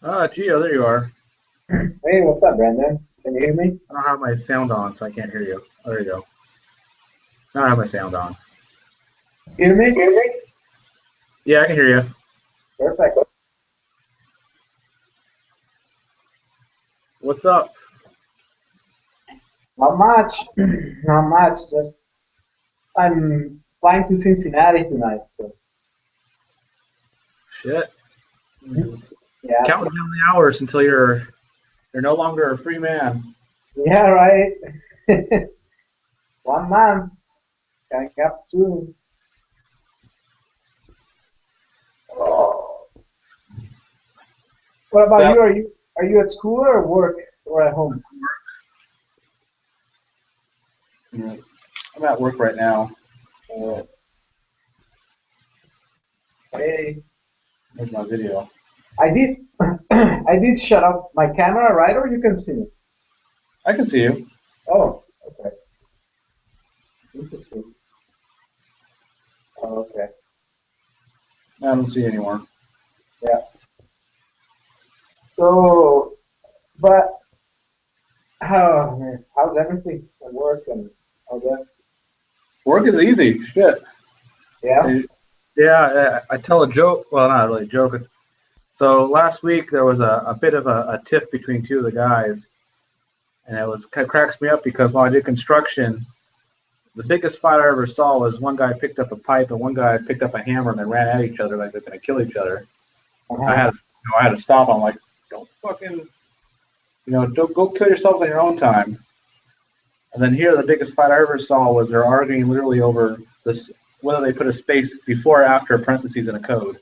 Ah, Gio, there you are. Hey, what's up, Brandon? Can you hear me? I don't have my sound on, so I can't hear you. Oh, there you go. Now I have my sound on. Hear me? Yeah, I can hear you. Perfect. What's up? Not much. Not much. Just I'm flying to Cincinnati tonight. So Shit. yeah, Counting down the hours until you're no longer a free man. yeah, right. 1 month coming up soon. Oh. What about That you? Are you at school or work or at home? I'm at work right now. Uh, hey, There's my video. I did. I did shut off my camera, right? Or you can see me. I can see you. Oh, okay. Interesting. Oh, okay. I don't see you anymore. Yeah. So, but how's everything at work and all that? Work is easy. Shit. Yeah. Yeah, I tell a joke. Well, not really a joke. So last week there was a bit of a tiff between two of the guys, and it cracks me up because while I did construction, the biggest fight I ever saw was one guy picked up a pipe and one guy picked up a hammer and they ran at each other like they're gonna kill each other. Uh-huh. I had to stop. I'm like, don't fucking, don't go kill yourself in your own time. And then here, the biggest fight I ever saw was they're arguing literally over this whether they put a space before or after parentheses in a code.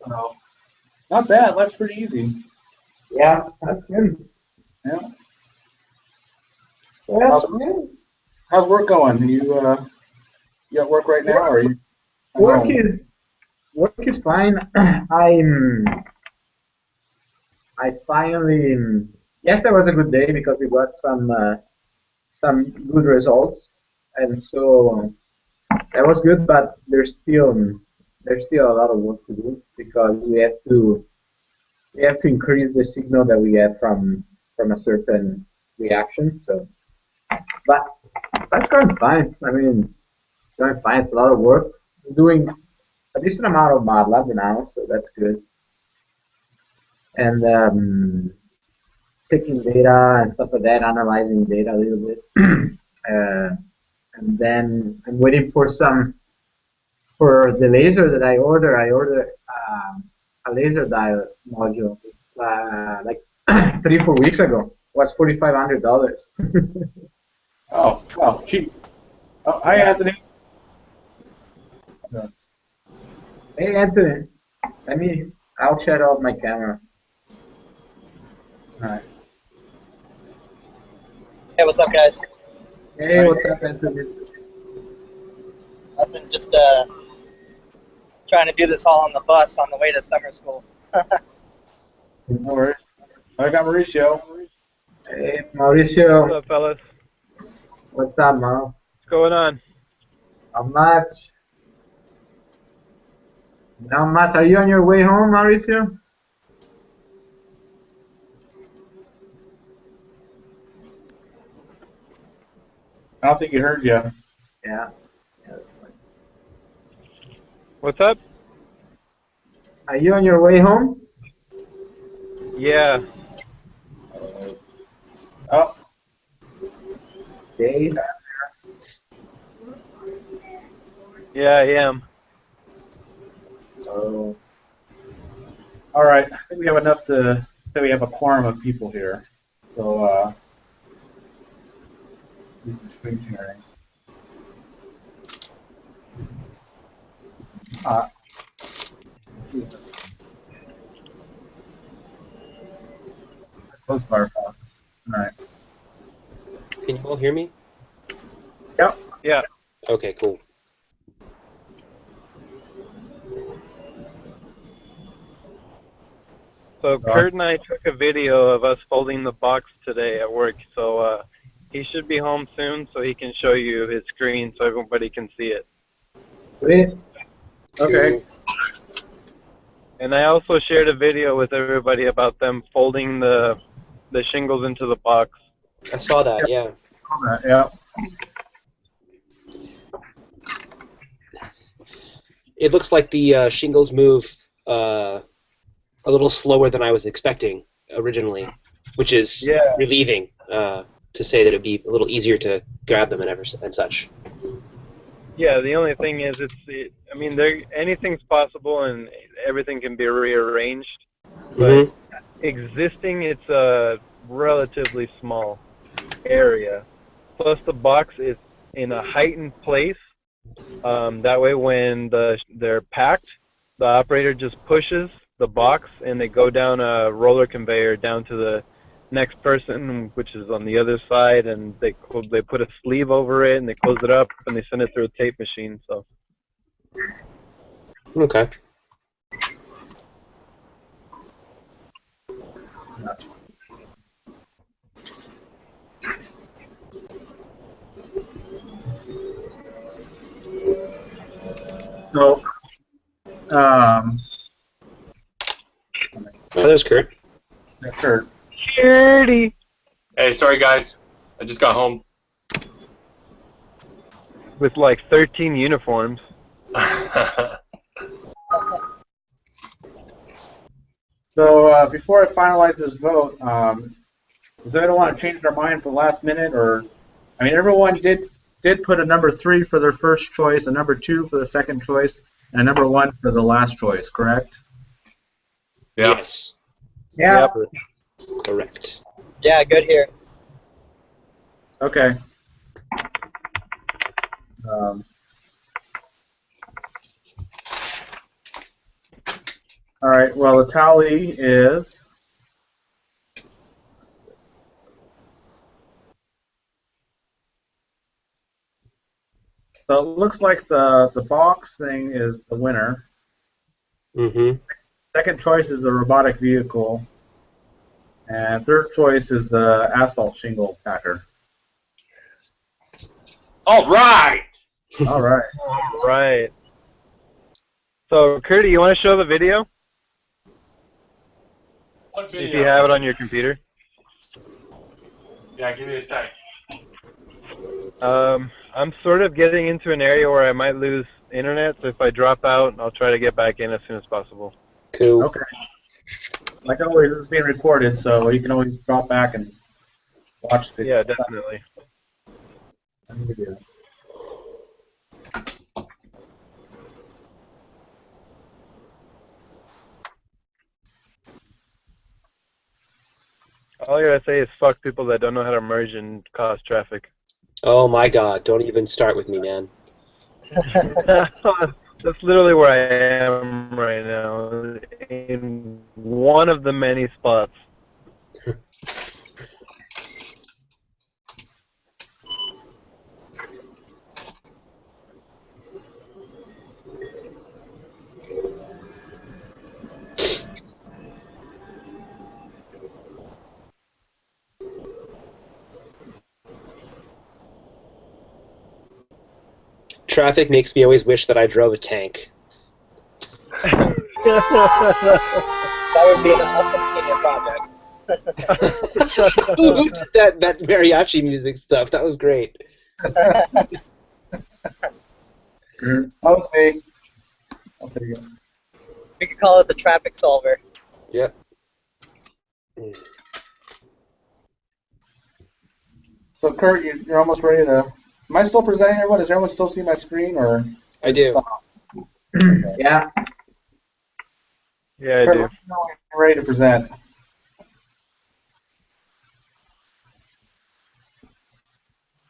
So not bad. Life's pretty easy. Yeah, that's good. Yeah. Well, How's yeah. how's work going? You at work right now, or Work, are you at work home? is work is fine. I finally yesterday was a good day because we got some good results, and so that was good. But there's still a lot of work to do because we have to increase the signal that we get from a certain reaction. So, but that's going fine. I mean, it's going fine. It's a lot of work. I'm doing a decent amount of MATLAB now, so that's good. And taking data and stuff like that, analyzing data a little bit. uh, and then I'm waiting for the laser that I order. I ordered a laser diode module like 3 4 weeks ago. It was $4,500. Oh, well, cheap. Oh, hi, Yeah. Anthony. Hey Anthony, let me. I'll shut off my camera. All right. Hey, what's up, guys? Hey, Right. what's up, Anthony? Nothing, just trying to do this all on the bus on the way to summer school. No worries. I got Mauricio. Hey What's Mauricio, up, fellas? what's up, man? What's going on? How much? How much? Are you on your way home, Mauricio? I don't think he heard you. Yeah. Yeah. What's up? Are you on your way home? Yeah. Oh, Okay. Yeah, I am. Oh. all right. I think we have enough to say we have a quorum of people here. So, do some screen sharing. Uh, close Firefox. All right. Can you all hear me? Yep. Yeah. Okay, cool. So Uh, Kurt and I took a video of us folding the box today at work. So he should be home soon, so he can show you his screen so everybody can see it. Sweet. Okay. And I also shared a video with everybody about them folding the shingles into the box. I saw that, yeah. Yeah. It looks like the shingles move a little slower than I was expecting originally, which is relieving to say that it would be a little easier to grab them and such. Yeah, the only thing is, I mean, anything's possible and everything can be rearranged, but existing, it's a relatively small area. Plus, the box is in a heightened place. That way, when they're packed, the operator just pushes the box and they go down a roller conveyor down to the next person, which is on the other side, and they put a sleeve over it and they close it up and they send it through a tape machine. So. Okay. So, Oh, there's Kurt. Kurt. Curdy. Hey, sorry guys. I just got home. With like 13 uniforms. So before I finalize this vote, does anyone want to change their mind for the last minute? Or, I mean, everyone did put a number 3 for their first choice, a number 2 for the second choice, and a number 1 for the last choice, correct? Yeah. Yes. Yeah. Correct. Yeah, good here. Okay. All right. Well, the tally is. So it looks like the box thing is the winner. Mm-hmm. Second choice is the robotic vehicle. And third choice is the asphalt shingle packer. All right. All right. All right. So, Curdy, you want to show the video? What video? If you have it on your computer. Yeah, give me a sec. I'm sort of getting into an area where I might lose internet, so if I drop out, I'll try to get back in as soon as possible. Cool. Okay. Like always, this is being recorded, so you can always drop back and watch the Yeah, definitely. video. All I gotta say is fuck people that don't know how to merge and cause traffic. Oh my God! Don't even start with me, man. That's literally where I am right now, in one of the many spots. Traffic makes me always wish that I drove a tank. That would be an awesome project. Who did that mariachi music stuff? That was great. That was me. I'll take it. We could call it the traffic solver. Yep. So, Kurt, you're almost ready to. Am I still presenting everyone? Does everyone still see my screen, or? I do. Yeah. Yeah, I Kurt, do. let me know when you're ready to present.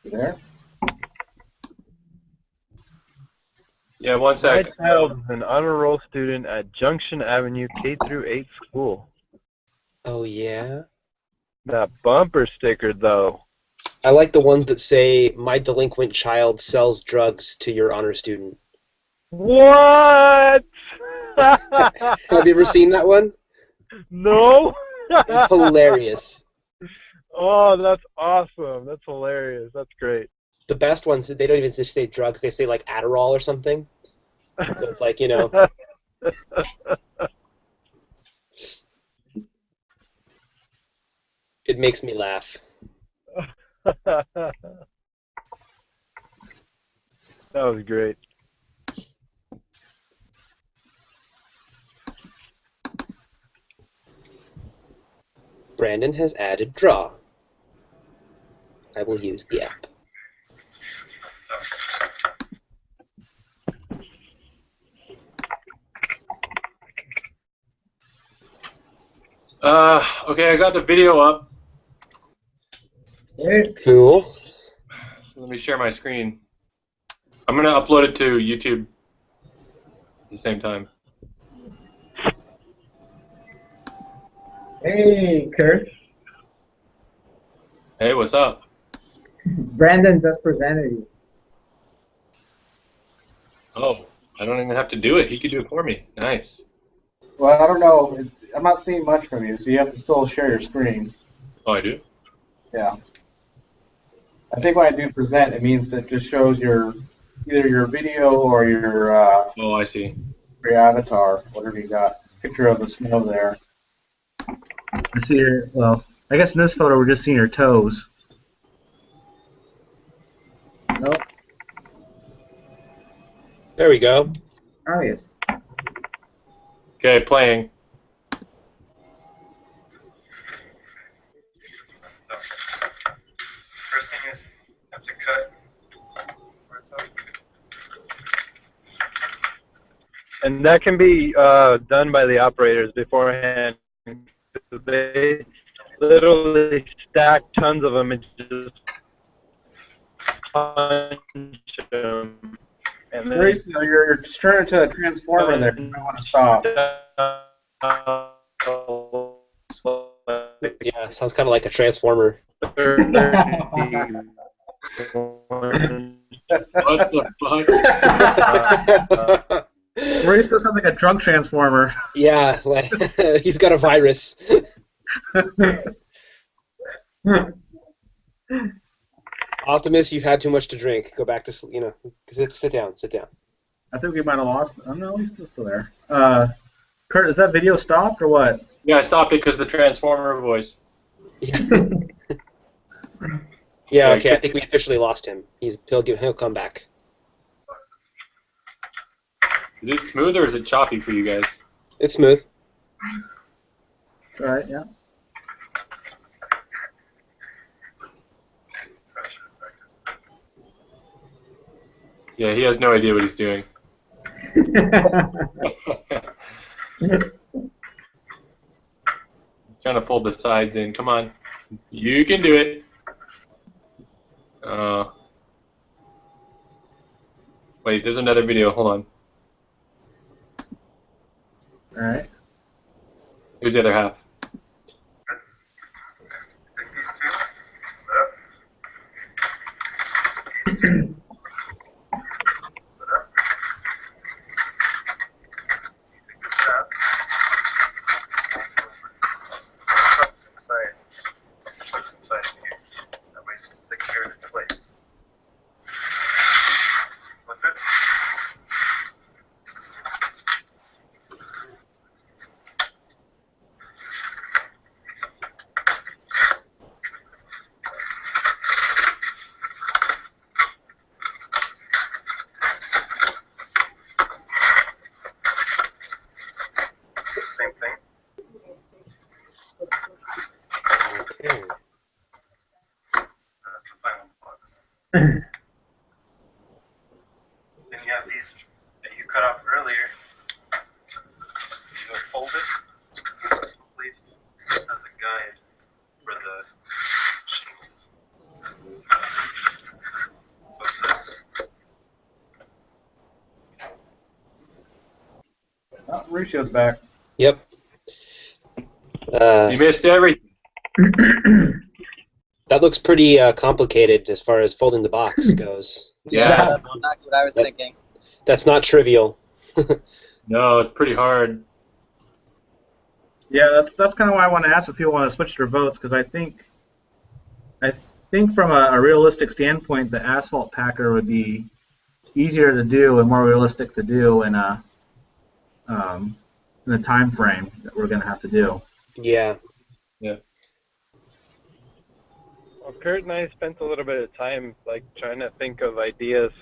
You there? Yeah, one My sec. child is an honor roll student at Junction Avenue K-8 school. Oh yeah. That bumper sticker, though. I like the ones that say, "My delinquent child sells drugs to your honor student." What? Have you ever seen that one? No. It's hilarious. Oh, that's awesome. That's hilarious. That's great. The best ones, they don't even just say drugs, they say like Adderall or something. So it's like, you know, it makes me laugh. That was great. Brandon has added draw. I will use the app. Okay, I got the video up. Cool. So let me share my screen. I'm gonna upload it to YouTube at the same time. Hey, Kurt. Hey, what's up? Brandon just presented you. Oh, I don't even have to do it. He could do it for me. Nice. Well, I don't know. I'm not seeing much from you, so you have to still share your screen. Oh, I do? Yeah. I think when I do present, it means it just shows your either your video or your Oh, I see. avatar, whatever you got. Picture of the snow there. I see your. Well, I guess in this photo we're just seeing your toes. Nope. There we go. Oh, yes. Okay, playing. First thing is, you have to cut where it's up. And that can be done by the operators beforehand. They literally stack tons of them and just punch them. And then Grace, you're just turning to a transformer there. You might want to stop. Yeah, sounds kind of like a transformer. What the fuck? Grace does sound like a drunk transformer. Yeah, like, he's got a virus. Optimus, you've had too much to drink. Go back to sleep. You know, sit down. Sit down. I think we might have lost. Oh no, he's still there. Kurt, is that video stopped or what? Yeah, I stopped it because the transformer voice. Yeah. Okay. I think we officially lost him. He'll come back. Is it smooth or is it choppy for you guys? It's smooth. All right. Yeah. Yeah, he has no idea what he's doing. He's trying to fold the sides in. Come on. You can do it. Wait, there's another video. Hold on. All right. Here's the other half. Take these two. These two. Take this tab. What's inside of here? That way it's secured in place. Flip it. It's the same thing. Okay. That's the final box. Then you have these that you cut off earlier. These are folded, placed as a guide for the shingles. What's that? Oh, Mauricio's back. Yep. You missed everything. That looks pretty complicated as far as folding the box goes. Yeah. That's exactly what I was thinking. That's not trivial. No, it's pretty hard. Yeah, that's kind of why I want to ask if people want to switch their votes, because I think from a realistic standpoint, the asphalt packer would be easier to do and more realistic to do in the time frame that we're going to have to do. Yeah. Well, Kurt and I spent a little bit of time like trying to think of ideas.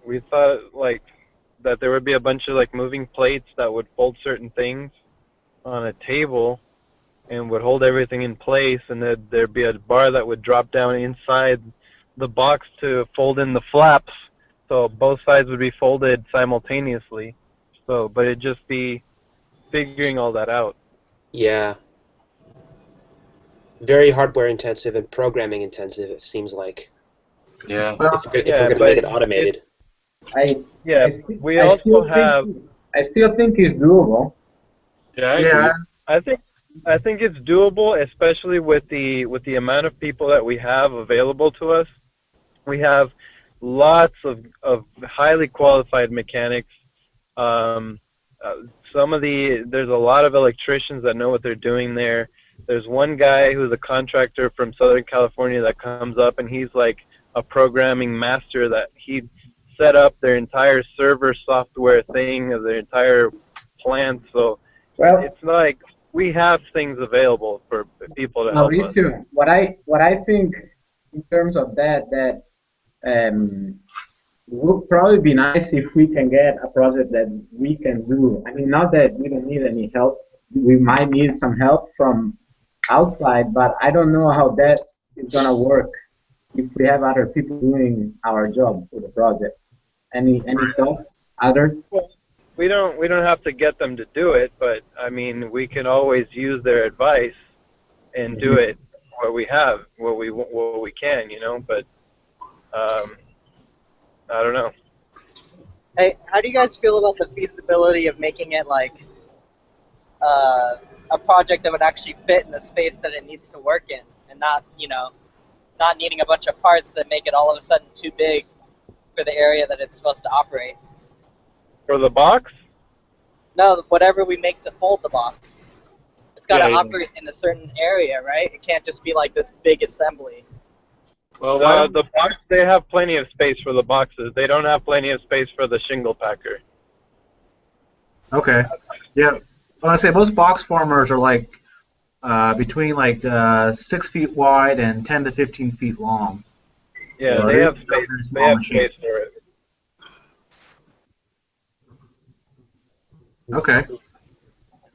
We thought like that there would be a bunch of like moving plates that would fold certain things on a table and would hold everything in place, and there'd be a bar that would drop down inside the box to fold in the flaps, so both sides would be folded simultaneously. So, but it'd just be figuring all that out. Yeah. Very hardware intensive and programming intensive, it seems like. Yeah. If we're going to make it automated. I We also have. I still think it's doable. Yeah, I agree. I think it's doable, especially with the amount of people that we have available to us. We have lots of highly qualified mechanics. There's a lot of electricians that know what they're doing there. There's one guy who's a contractor from Southern California that comes up, and he's like a programming master that he set up their entire server software thing of their entire plant. So it's like we have things available for people to help us. What I think in terms of that would probably be nice if we can get a project that we can do. I mean, not that we don't need any help. We might need some help from outside, but I don't know how that is gonna work if we have other people doing our job for the project. Any thoughts? Others? Well, we don't have to get them to do it, but I mean, we can always use their advice and do it what we can, you know. But I don't know. Hey, how do you guys feel about the feasibility of making it like a project that would actually fit in the space that it needs to work in, and not needing a bunch of parts that make it all of a sudden too big for the area that it's supposed to operate? For the box? No, whatever we make to fold the box. It's got to operate in a certain area, right? It can't just be like this big assembly. Well, the box, they have plenty of space for the boxes. They don't have plenty of space for the shingle packer. Okay. Yeah. Well, I say most box formers are like between like 6 feet wide and 10 to 15 feet long. Yeah, so they have space. They have space for it. Okay.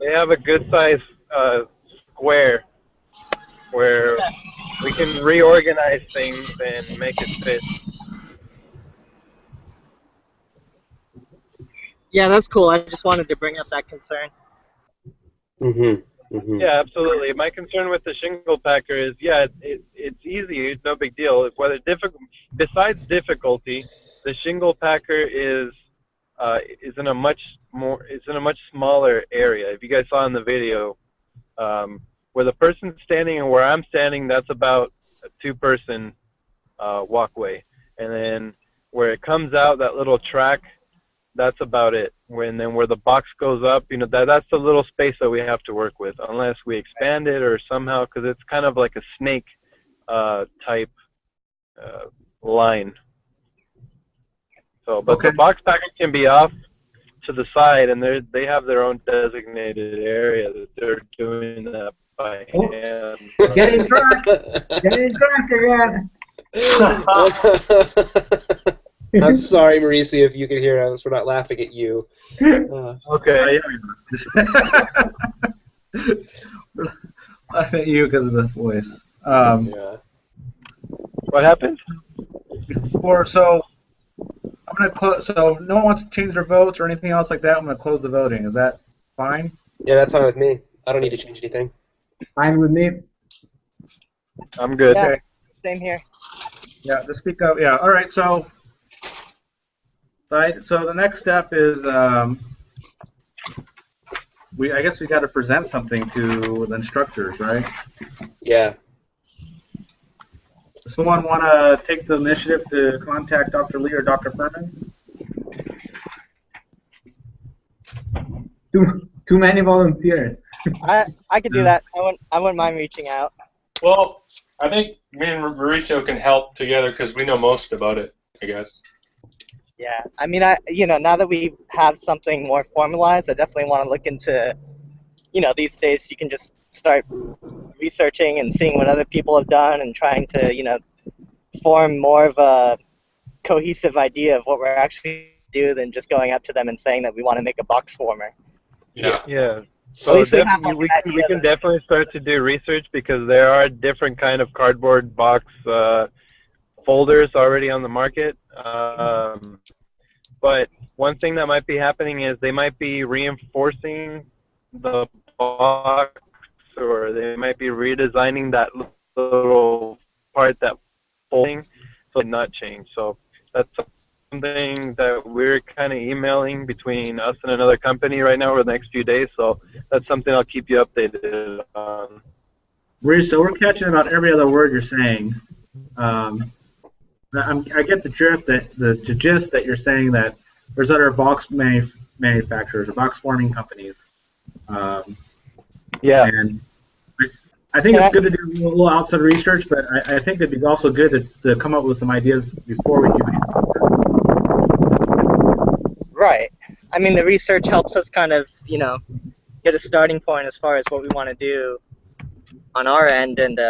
They have a good size square where we can reorganize things and make it fit. Yeah, that's cool. I just wanted to bring up that concern. Yeah, absolutely. My concern with the shingle packer is, it's easy. It's no big deal. Besides difficulty, the shingle packer is in a much smaller area. If you guys saw in the video, where the person's standing and where I'm standing, that's about a two-person walkway, and then where it comes out, that little track, that's about it. And then where the box goes up, that's the little space that we have to work with, unless we expand it or somehow, because it's kind of like a snake type line. So, but the box packer can be off to the side, and they have their own designated area that they're doing that by hand. Getting drunk! Getting drunk again! I'm sorry, Mauricio, if you can hear us. We're not laughing at you. Okay. Laughing at you because of the voice. What happened? So I'm gonna close. So no one wants to change their votes or anything else like that. I'm gonna close the voting. Is that fine? Yeah, that's fine with me. I don't need to change anything. Fine with me. I'm good. Yeah, Okay. same here. Yeah, just speak up. Yeah. All right. So. Right. So the next step is I guess we got to present something to the instructors, right? Yeah. Does someone want to take the initiative to contact Dr. Lee or Dr. Furman? Too many volunteers. I could do that. I wouldn't mind reaching out. Well, I think me and Mauricio can help together because we know most about it. I guess. Yeah, I mean, now that we have something more formalized, I definitely want to look into, these days you can just start researching and seeing what other people have done and trying to, form more of a cohesive idea of what we're actually do than just going up to them and saying that we want to make a box former. Yeah. Yeah. At So least we have like we an idea. can definitely start to do research because there are different kind of cardboard box folders already on the market. But one thing that might be happening is they might be reinforcing the box, or they might be redesigning that little part that folding, so not change. So that's something that we're kind of emailing between us and another company right now over the next few days. So that's something I'll keep you updated on. So we're catching about every other word you're saying. I get the drift the gist that you're saying that there's other box manufacturers or box forming companies. Yeah. And I think it's good to do a little outside research, but I think it'd be also good to come up with some ideas before we do anything. Right. I mean, the research helps us kind of, get a starting point as far as what we want to do on our end, and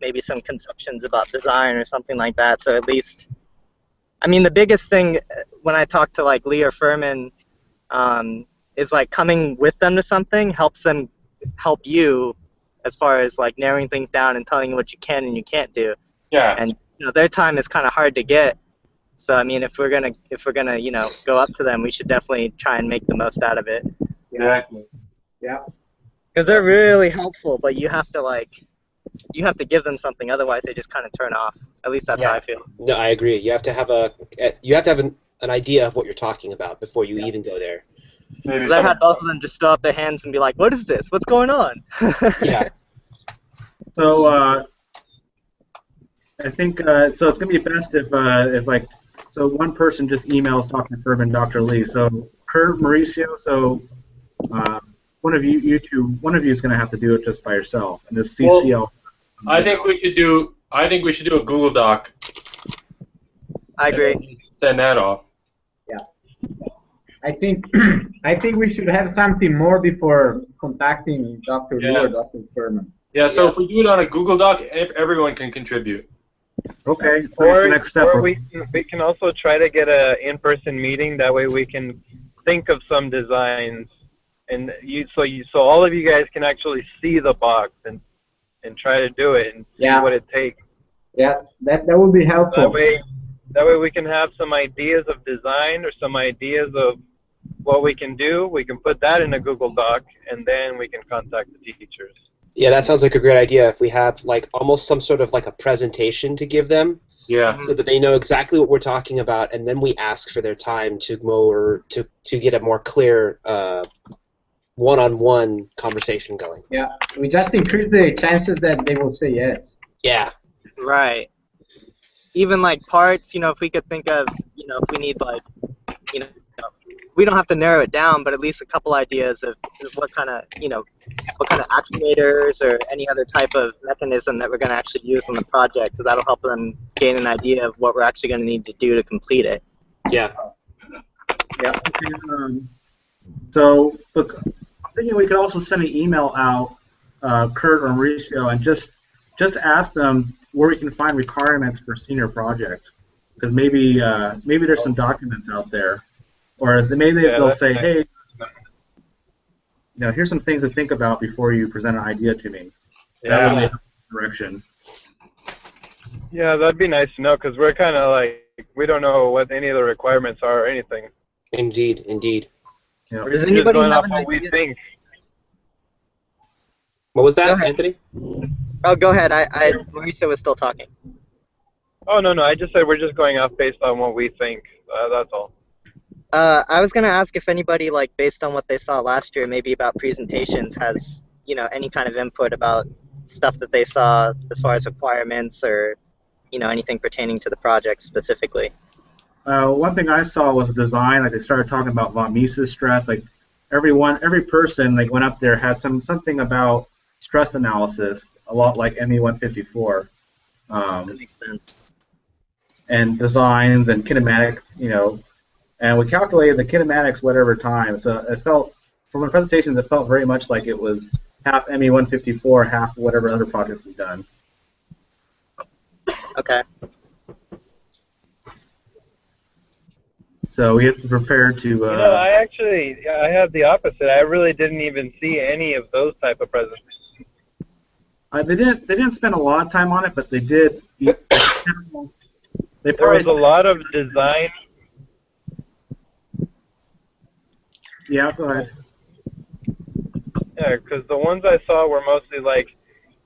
maybe some conceptions about design or something like that. So at least, I mean, the biggest thing when I talk to like Lee or Furman is like coming with them to something helps them help you as far as like narrowing things down and telling you what you can and you can't do. Yeah. And their time is kind of hard to get. So I mean, if we're gonna go up to them, we should definitely try and make the most out of it. Exactly. Yeah. Because they're really helpful, but you have to give them something, otherwise they just kind of turn off. At least that's how I feel. No, I agree. You have to have an idea of what you're talking about before you even go there. Maybe I had both of them just throw up their hands and be like, "What is this? What's going on?" Yeah. So I think so. It's gonna be best if one person just emails talking to Furman and Dr. Lee. So Kurt, Mauricio. So one of you is gonna have to do it just by yourself and just CCL. I think we should do a Google Doc. I agree. Send that off. Yeah. I think we should have something more before contacting Dr. Lee or Dr. Furman. Yeah, so if we do it on a Google Doc, everyone can contribute. Okay, so Or, the next step. or we can also try to get a in-person meeting. That way we can think of some designs, and so all of you guys can actually see the box and try to do it and see what it takes. Yeah, that would be helpful. That way we can have some ideas of design or some ideas of what we can do. We can put that in a Google Doc, and then we can contact the teachers. Yeah, that sounds like a great idea. If we have like almost some sort of like a presentation to give them, so that they know exactly what we're talking about, and then we ask for their time to go or to get a more clear one-on-one conversation going. Yeah, we just increase the chances that they will say yes. Yeah. Right. Even like parts, if we could think of, if we need like, we don't have to narrow it down, but at least a couple ideas of what kind of actuators or any other type of mechanism that we're going to actually use on the project, because that'll help them gain an idea of what we're actually going to need to do to complete it. Yeah. Yeah. So, look, I'm thinking we could also send an email out, Kurt or Mauricio, and just ask them where we can find requirements for senior project, because maybe there's some documents out there, or maybe they'll say, hey, here's some things to think about before you present an idea to me. That would make a direction. Yeah, that'd be nice to know, because we're kind of like, we don't know what any of the requirements are or anything. Indeed, indeed. Yeah. Does anybody going have off an what we idea? think. What was that, Anthony? Oh, go ahead. Mauricio was still talking. Oh, no, I just said we're just going off based on what we think. That's all. I was going to ask if anybody, like, based on what they saw last year, maybe about presentations, has, any kind of input about stuff that they saw as far as requirements or, anything pertaining to the project specifically. One thing I saw was design. Like, they started talking about von Mises stress. Like, every person like went up there had something about stress analysis, a lot like ME154. That makes sense. and designs and kinematics, and we calculated the kinematics whatever time. So it felt, from the presentations, it felt very much like it was half ME154, half whatever other projects we've done. Okay. So we have to prepare to. I have the opposite. I really didn't even see any of those type of presentations. They didn't spend a lot of time on it, but they did. There was a lot of design. Yeah, go ahead. Yeah, because the ones I saw were mostly like,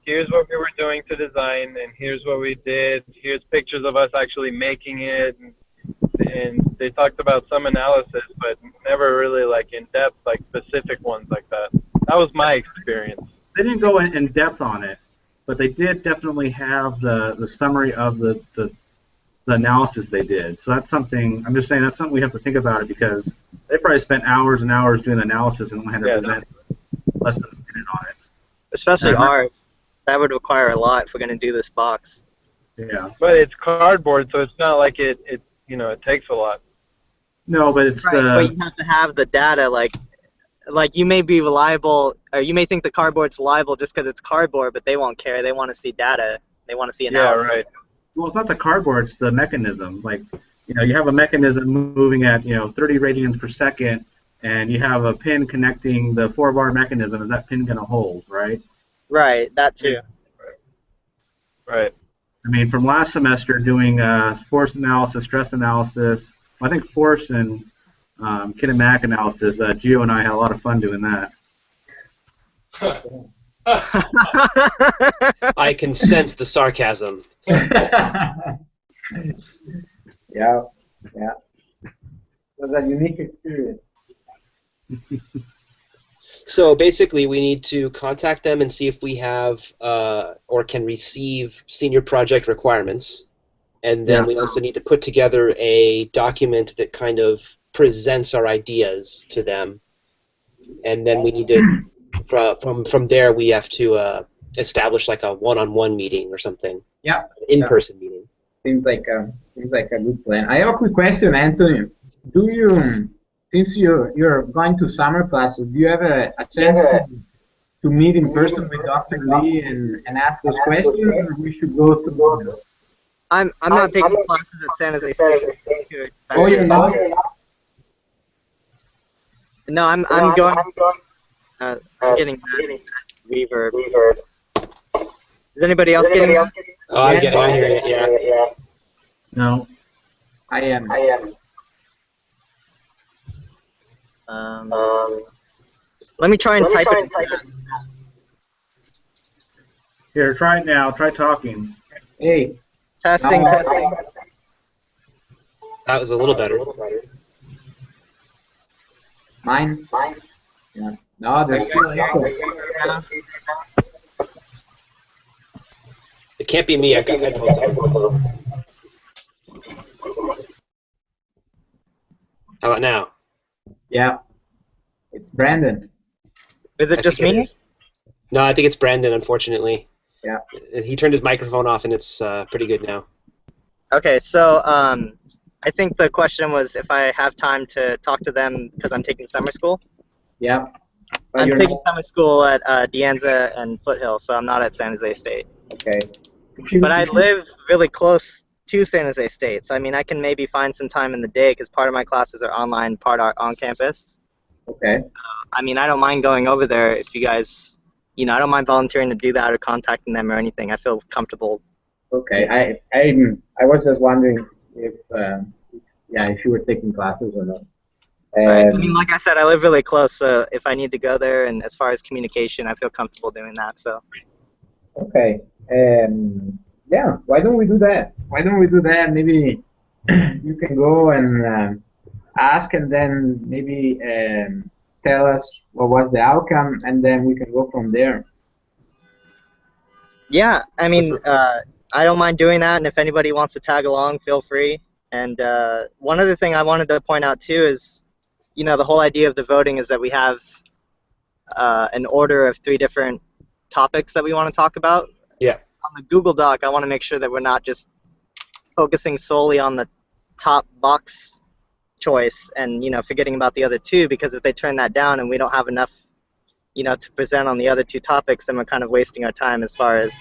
here's what we were doing to design, and here's what we did. Here's pictures of us actually making it, and they talked about some analysis, but never really like in depth, like specific ones like that. That was my experience. They didn't go in depth on it, but they did definitely have the summary of the analysis they did. So that's something, I'm just saying that's something we have to think about it, because they probably spent hours and hours doing the analysis and only had to present less than a minute on it. Especially ours. That would require a lot if we're going to do this box. Yeah. But it's cardboard, so it's not like it takes a lot. No, but it's But you have to have the data, like you may be reliable, or you may think the cardboard's reliable just because it's cardboard, but they won't care. They want to see data. They want to see analysis. Yeah, right. Well, it's not the cardboard, it's the mechanism. Like, you have a mechanism moving at, 30 radians per second, and you have a pin connecting the 4-bar mechanism. Is that pin going to hold, right? Right, that too. Right. I mean, from last semester doing force analysis, stress analysis, I think force and kinematic analysis, Gio and I had a lot of fun doing that. I can sense the sarcasm. Yeah. It was a unique experience. So basically, we need to contact them and see if we have or can receive senior project requirements. And then we also need to put together a document that kind of presents our ideas to them. And then we need to, from there, we have to establish like a one-on-one meeting or something. Yeah. In-person meeting. Seems like a good plan. I have a quick question, Anthony. Since you're going to summer classes, do you have a chance to meet in person with Dr. Lee and ask those questions, or we should go through? I'm not taking classes at San Jose State. Oh, you're not? No, I'm going. I'm getting that reverb. Is anybody else getting that? Oh, I hear it. Yeah. No. I am. Let me try and type it in chat. Here, try it now. Try talking. Hey. Testing. That was a little better. Mine? Yeah. No, there's still echo. It can't be me. I've got headphones on. How about now? Yeah. It's Brandon. Is it just me? No, I think it's Brandon, unfortunately. Yeah. He turned his microphone off, and it's pretty good now. Okay, so I think the question was if I have time to talk to them because I'm taking summer school. Yeah. I'm taking summer school at De Anza and Foothill, so I'm not at San Jose State. Okay. But I live really close to San Jose State, so I mean I can maybe find some time in the day because part of my classes are online, part are on campus. Okay. I mean I don't mind going over there if you guys, I don't mind volunteering to do that or contacting them or anything. I feel comfortable. Okay. I was just wondering if you were taking classes or not. Right. I mean, like I said, I live really close, so if I need to go there, and as far as communication, I feel comfortable doing that. So. Okay. Yeah. Why don't we do that? Maybe you can go and ask, and then maybe tell us what was the outcome, and then we can go from there. Yeah. I mean, I don't mind doing that, and if anybody wants to tag along, feel free. And one other thing I wanted to point out too is, the whole idea of the voting is that we have an order of 3 different topics that we want to talk about. Yeah. On the Google Doc, I want to make sure that we're not just focusing solely on the top box choice and, forgetting about the other two, because if they turn that down and we don't have enough, to present on the other two topics, then we're kind of wasting our time as far as,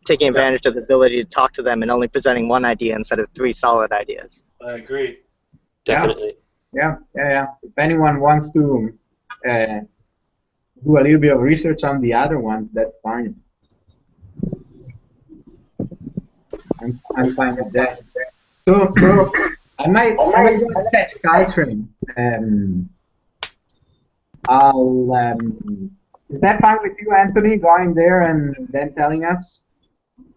taking advantage of the ability to talk to them and only presenting one idea instead of 3 solid ideas. I agree. Definitely. Yeah. If anyone wants to do a little bit of research on the other ones, that's fine. I'm fine with that. So I might catch Caltrain. Is that fine with you, Anthony? Going there and then telling us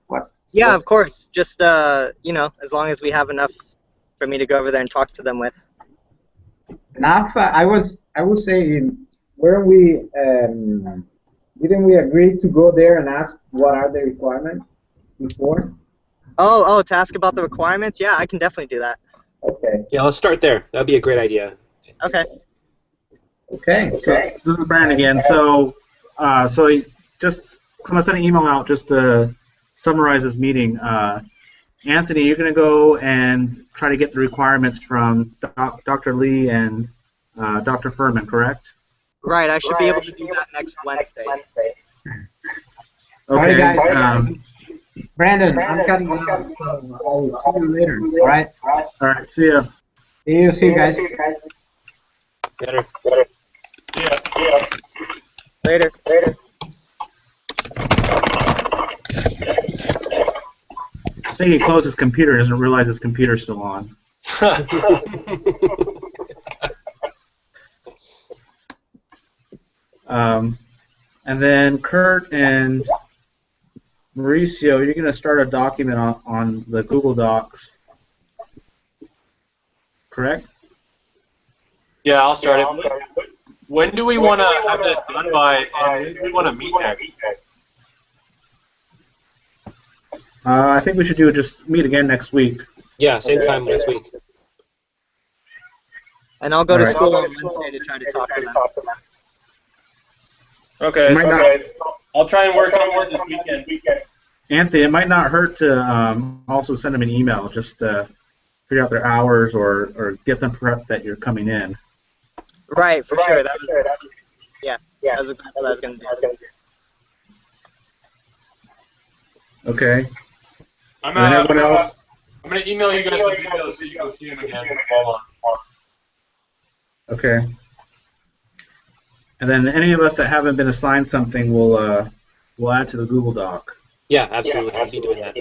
what? Yeah, of course. Just as long as we have enough for me to go over there and talk to them with. Enough. I was saying, weren't we? Didn't we agree to go there and ask what are the requirements before? Oh, to ask about the requirements? Yeah, I can definitely do that. Okay. Yeah, let's start there. That'd be a great idea. Okay. Okay. So this is Brandon again. So I'm gonna send an email out just to summarize this meeting. Anthony, you're gonna go and try to get the requirements from Dr. Lee and Dr. Furman, correct? Right. I should be able to do that next Wednesday. Okay. Guys. Brandon, I'm cutting you out, so I'll see you later. All right. All right. See ya. See you guys. Better. Yeah. Later. I think he closed his computer and doesn't realize his computer's still on. And then Kurt and Mauricio, you're going to start a document on the Google Docs, correct? Yeah, I'll start it. When do we want to have that done by, and when do we want to meet next? I think we should just meet again next week. Yeah, same time next week. And I'll go to All right. school on Wednesday to try to talk to them. Okay. I'll try and work on it this weekend. Anthony, it might not hurt to also send them an email just to figure out their hours or get them prepped that you're coming in. Right, for sure. That was exactly what I was going to do. Okay. I'm And then everyone else? I'm gonna email you guys the details so you can see them again. Hold on. Okay. And then any of us that haven't been assigned something will add to the Google Doc. Yeah, absolutely. I'll be doing that.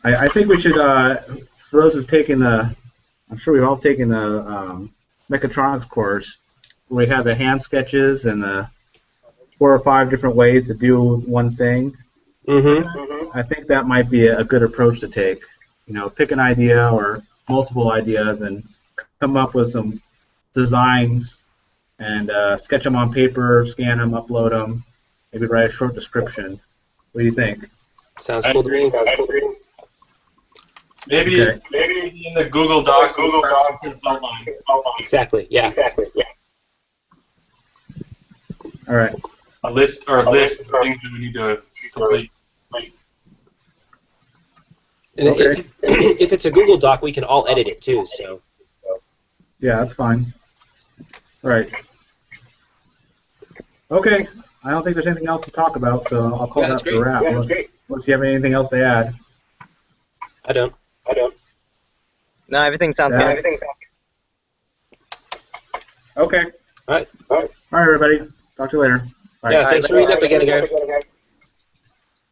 I think we should, for those who've taken I'm sure we've all taken the mechatronics course, where we have the hand sketches and the 4 or 5 different ways to do one thing. Mm-hmm. I think that might be a good approach to take. Pick an idea or multiple ideas and come up with some designs and sketch them on paper, scan them, upload them, maybe write a short description. What do you think? Sounds cool to me. Maybe in the Google Docs. Outline. Exactly. Yeah. All right. A list of things that we need to complete. And Okay. if it's a Google Doc, we can all edit it too. So. Yeah, that's fine. All right. Okay. I don't think there's anything else to talk about, so I'll call that the wrap. Unless you have anything else to add. I don't. No, everything sounds Yeah. good. Okay. All right. All right, everybody. Talk to you later. Bye. Yeah, thanks for reading up again, guys.